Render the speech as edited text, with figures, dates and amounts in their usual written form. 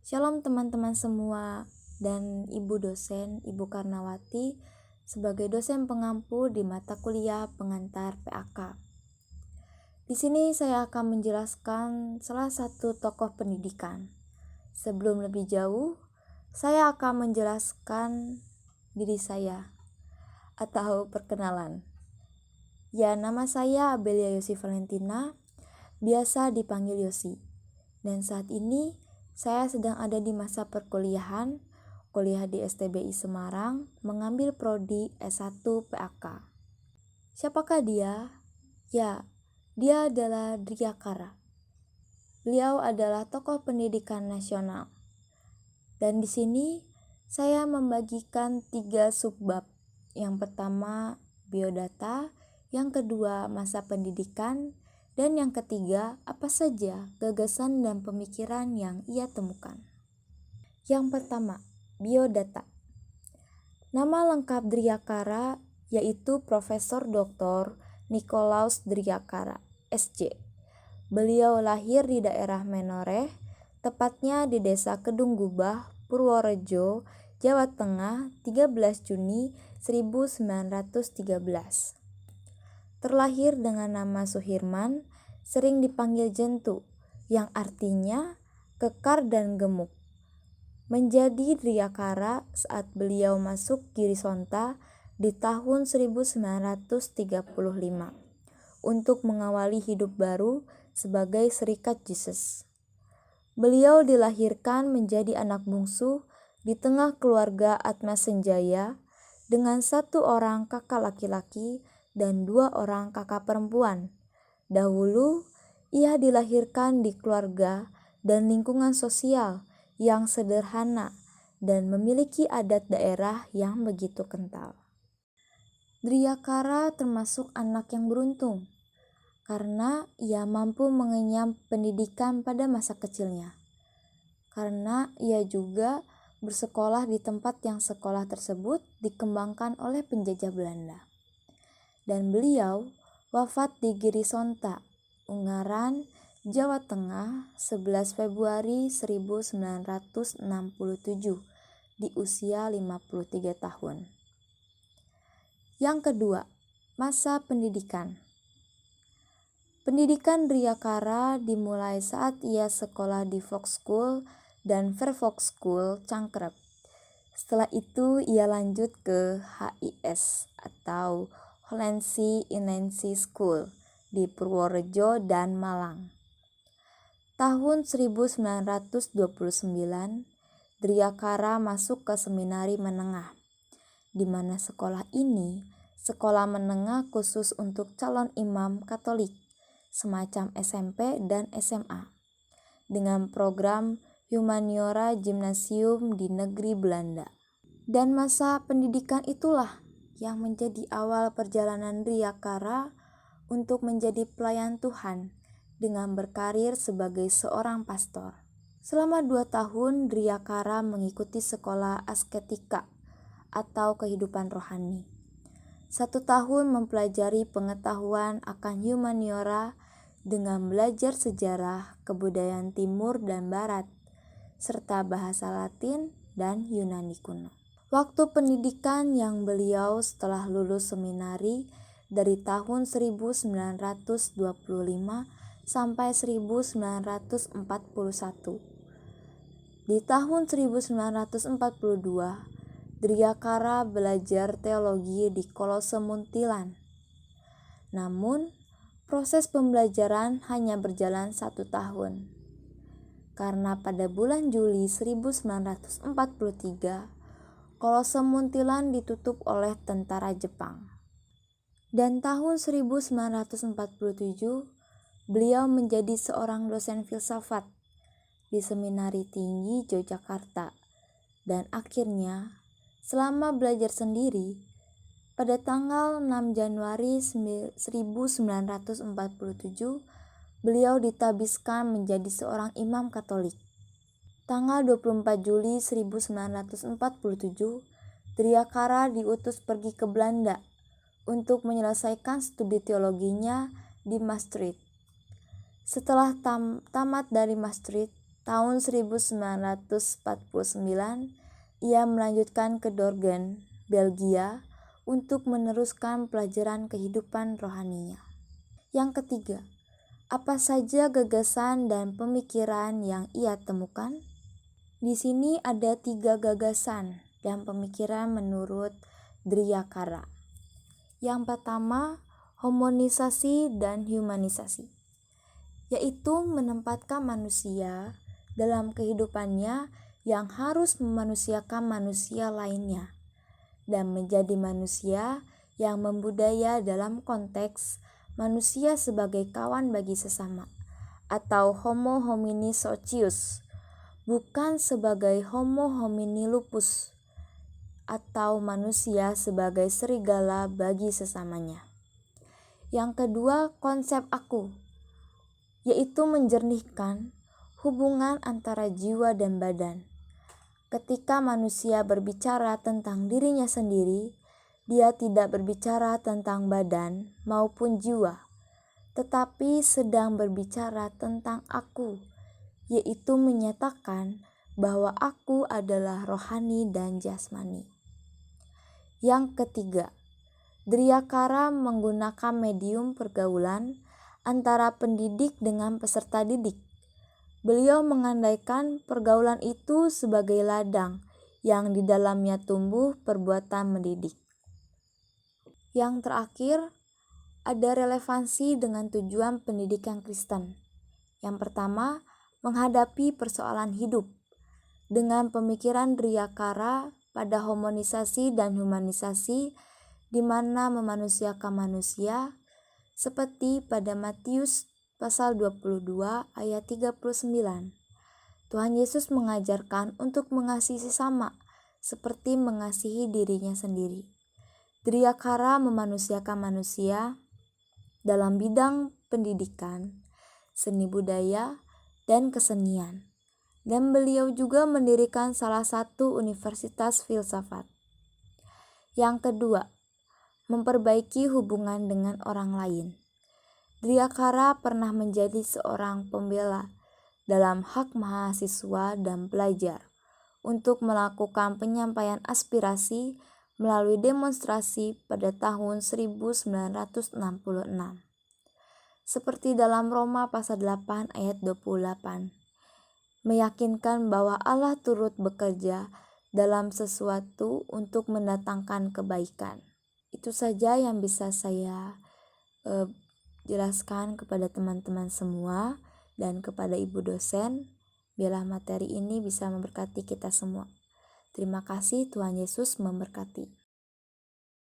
Shalom teman-teman semua dan Ibu dosen, Ibu Karnawati sebagai dosen pengampu di mata kuliah pengantar PAK. Di sini saya akan menjelaskan salah satu tokoh pendidikan. Sebelum lebih jauh, saya akan menjelaskan diri saya atau perkenalan. Ya, nama saya Abelia Yosi Valentina, biasa dipanggil Yosi. Dan saat ini saya sedang ada di masa perkuliahan, kuliah di STBI Semarang, mengambil prodi S1 PAK. Siapakah dia? Ya, dia adalah Driyakara. Beliau adalah tokoh pendidikan nasional. Dan di sini saya membagikan 3 subbab. Yang pertama biodata, yang kedua masa pendidikan, dan yang ketiga, apa saja gagasan dan pemikiran yang ia temukan. Yang pertama, biodata. Nama lengkap Driyakara yaitu Profesor Dr. Nikolaus Driyakara, SC. Beliau lahir di daerah Menoreh, tepatnya di Desa Kedung Gubah, Purworejo, Jawa Tengah, 13 Juni 1913. Terlahir dengan nama Suhirman, sering dipanggil Jentu, yang artinya kekar dan gemuk. Menjadi Driyakara saat beliau masuk Girisonta di tahun 1935 untuk mengawali hidup baru sebagai Serikat Jesus. Beliau dilahirkan menjadi anak bungsu di tengah keluarga Atma Senjaya dengan 1 orang kakak laki-laki dan 2 orang kakak perempuan. Dahulu, ia dilahirkan di keluarga dan lingkungan sosial yang sederhana dan memiliki adat daerah yang begitu kental. Driyakara termasuk anak yang beruntung karena ia mampu mengenyam pendidikan pada masa kecilnya. Karena ia juga bersekolah di tempat yang sekolah tersebut dikembangkan oleh penjajah Belanda. Dan beliau wafat di Girisonta, Ungaran, Jawa Tengah 11 Februari 1967 di usia 53 tahun. Yang kedua, masa pendidikan. Pendidikan Driyakara dimulai saat ia sekolah di Fox School dan Fairfox School Cangkrep. Setelah itu ia lanjut ke HIS atau Hollandse Inensi School di Purworejo dan Malang. Tahun 1929, Driyakara masuk ke seminari menengah, di mana sekolah ini sekolah menengah khusus untuk calon imam Katolik, semacam SMP dan SMA, dengan program Humaniora Gymnasium di negeri Belanda. Dan masa pendidikan itulah yang menjadi awal perjalanan Driyakara untuk menjadi pelayan Tuhan dengan berkarir sebagai seorang pastor. Selama 2 tahun Driyakara mengikuti sekolah asketika atau kehidupan rohani. 1 tahun mempelajari pengetahuan akan humaniora dengan belajar sejarah, kebudayaan timur dan barat, serta bahasa Latin dan Yunani kuno. Waktu pendidikan yang beliau setelah lulus seminari dari tahun 1925 sampai 1941. Di tahun 1942, Driyakara belajar teologi di Kolose Muntilan. Namun, proses pembelajaran hanya berjalan 1 tahun. Karena pada bulan Juli 1943, Kolose Muntilan ditutup oleh tentara Jepang. Dan tahun 1947, beliau menjadi seorang dosen filsafat di Seminari Tinggi Yogyakarta. Dan akhirnya, selama belajar sendiri, pada tanggal 6 Januari 1947, beliau ditabiskan menjadi seorang imam Katolik. Tanggal 24 Juli 1947, Driyakara diutus pergi ke Belanda untuk menyelesaikan studi teologinya di Maastricht. Setelah tamat dari Maastricht, tahun 1949, ia melanjutkan ke Dorgen, Belgia, untuk meneruskan pelajaran kehidupan rohaninya. Yang ketiga, apa saja gagasan dan pemikiran yang ia temukan? Di sini ada 3 gagasan dan pemikiran menurut Driyakara. Yang pertama, homonisasi dan humanisasi, yaitu menempatkan manusia dalam kehidupannya yang harus memanusiakan manusia lainnya dan menjadi manusia yang membudaya dalam konteks manusia sebagai kawan bagi sesama atau homo homini socius, bukan sebagai homo homini lupus atau manusia sebagai serigala bagi sesamanya. Yang kedua, konsep aku, yaitu menjernihkan hubungan antara jiwa dan badan. Ketika manusia berbicara tentang dirinya sendiri, dia tidak berbicara tentang badan maupun jiwa, tetapi sedang berbicara tentang aku, yaitu menyatakan bahwa aku adalah rohani dan jasmani. Yang ketiga, Driyakara menggunakan medium pergaulan antara pendidik dengan peserta didik. Beliau mengandaikan pergaulan itu sebagai ladang yang di dalamnya tumbuh perbuatan mendidik. Yang terakhir, ada relevansi dengan tujuan pendidikan Kristen. Yang pertama, menghadapi persoalan hidup. Dengan pemikiran Driyakara pada homonisasi dan humanisasi, di mana memanusiakan manusia, seperti pada Matius pasal 22 ayat 39. Tuhan Yesus mengajarkan untuk mengasihi sesama seperti mengasihi dirinya sendiri. Driyakara memanusiakan manusia dalam bidang pendidikan, seni budaya, dan kesenian. Dan beliau juga mendirikan salah satu universitas filsafat. Yang kedua, memperbaiki hubungan dengan orang lain. Driyakara pernah menjadi seorang pembela dalam hak mahasiswa dan pelajar untuk melakukan penyampaian aspirasi melalui demonstrasi pada tahun 1966. Seperti dalam Roma pasal 8 ayat 28, meyakinkan bahwa Allah turut bekerja dalam sesuatu untuk mendatangkan kebaikan. Itu saja yang bisa saya jelaskan kepada teman-teman semua dan kepada ibu dosen. Biarlah materi ini bisa memberkati kita semua. Terima kasih, Tuhan Yesus memberkati.